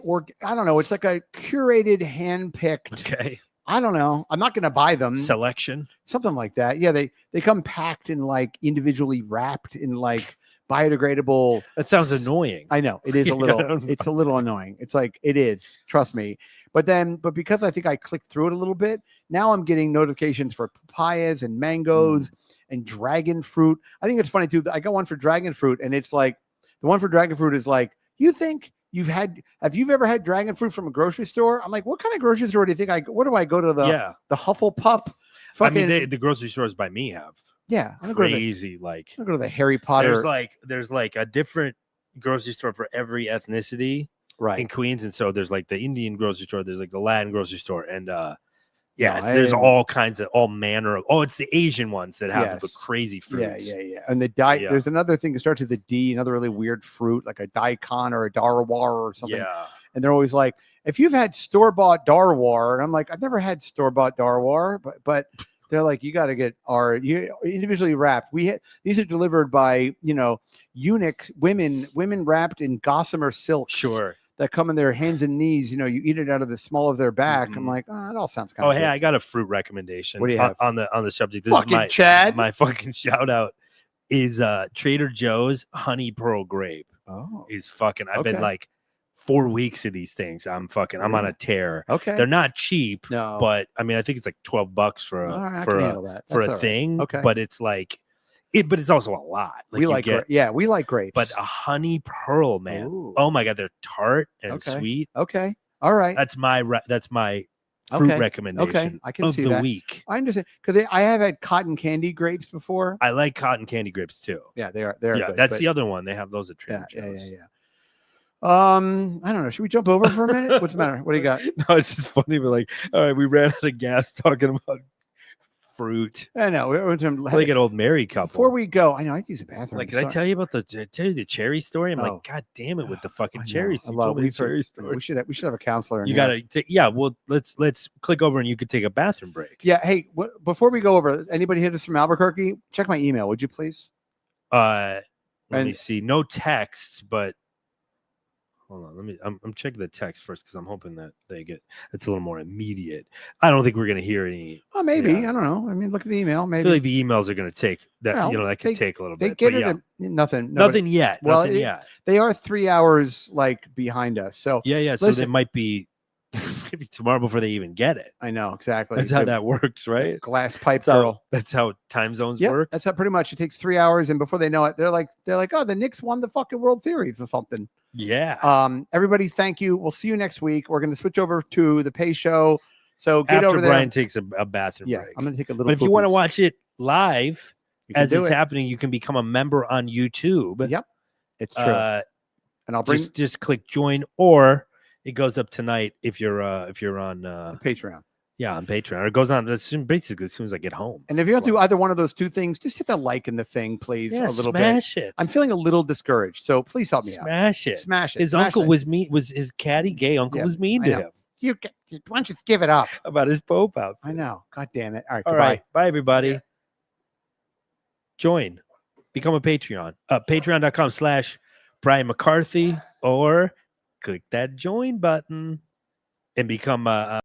don't know. It's like a curated, hand-picked. Okay. I don't know. I'm not going to buy them. Selection. Something like that. Yeah. They come packed and like individually wrapped in like biodegradable. That sounds annoying. I know it is a little, it's a little annoying. It's like, it is, trust me. But because I think I clicked through it a little bit, now I'm getting notifications for papayas and mangoes and dragon fruit. I think it's funny too. I got one for dragon fruit, and it's like, the one for dragon fruit is like, have you ever had dragon fruit from a grocery store? I'm like, what kind of grocery store do you think what do I go to the Hufflepuff? Fucking, I mean, the grocery stores by me have. Yeah. Crazy. I go to the Harry Potter. There's like a different grocery store for every ethnicity. Right. In Queens. And so there's like the Indian grocery store, there's like the Latin grocery store, and there's all manner of it's the Asian ones that have the crazy fruits. Yeah. And there's another thing that starts with a D, another really weird fruit, like a daikon or a darwar or something. Yeah. And they're always like, if you've had store-bought darwar, and I'm like, I've never had store-bought darwar, but they're like, you got to get individually wrapped. These are delivered by eunuchs, women wrapped in gossamer silks. Sure. That come in their hands and knees. You eat it out of the small of their back. I'm like, it all sounds kind of good. Hey, I got a fruit recommendation. What do you have on the subject? This fucking is Chad. My fucking shout out is Trader Joe's honey pearl grape. Oh, is fucking. I've been like 4 weeks of these things. I'm on a tear. Okay, they're not cheap. No, but I mean, I think it's like $12 for a thing. Right. Okay, but it's like. But it's also a lot. We like grapes. But a honey pearl, man. Ooh. Oh my God, they're tart and sweet. Okay, all right. That's my fruit recommendation. Okay, I can see the that. Week. I understand because I have had cotton candy grapes before. I like cotton candy grapes too. Yeah, they're good, that's the other one. They have those at Trader Joe's. Yeah. I don't know. Should we jump over for a minute? What's the matter? What do you got? No, it's just funny. But like, all right, we ran out of gas talking about fruit. I know. Like an old married couple. Before we go, I know I have to use a bathroom. Like, did I tell you about the cherry story? I'm like, God damn it, with the fucking cherries. Cherry story. We should have a counselor. You gotta well, let's click over and you could take a bathroom break. Yeah. Hey, before we go over, anybody hit us from Albuquerque? Check my email, would you please? Let me see. No texts, but Hold on. I'm checking the text first because I'm hoping that it's a little more immediate. I don't think we're gonna hear any. Oh, maybe. Yeah. I don't know. I mean, look at the email. I Maybe. feel like the emails are gonna take that. Well, That could take a little They bit. get But it. yeah. Nothing. Nothing yet. Well, Nothing yet. They are 3 hours like behind us. So Yeah. So listen, they might be maybe tomorrow before they even get it. I know exactly. That's how that works, right? Glass pipe That's girl. that's how time zones Yep, work. that's how pretty much it takes 3 hours, and before they know it, they're like, oh, the Knicks won the fucking World Series or something. Yeah. Everybody, thank you. We'll see you next week. We're going to switch over to the pay show. So get After over there. Brian takes a bathroom Yeah, break. I'm going to take a little. But if you want to poopies. watch it live You can as do it's it. happening, you can become a member on YouTube. Yep, it's true. And I'll bring just click join, or it goes up tonight if you're on Patreon. Yeah, on Patreon. Or it goes on basically as soon as I get home. And if you don't do either one of those two things, just hit the like in the thing, please. Yeah, a little smash bit. it. I'm feeling a little discouraged, so please help me out. Smash it. Smash it. His Smash uncle it. was his catty gay uncle Yeah, was mean I to know. him Why don't you just give it up? about his Pope outfit. I know. God damn it. All right. All Goodbye. right. Bye, everybody. Yeah. Join. Become a Patreon. Patreon.com/Brian McCarthy, or click that join button and become a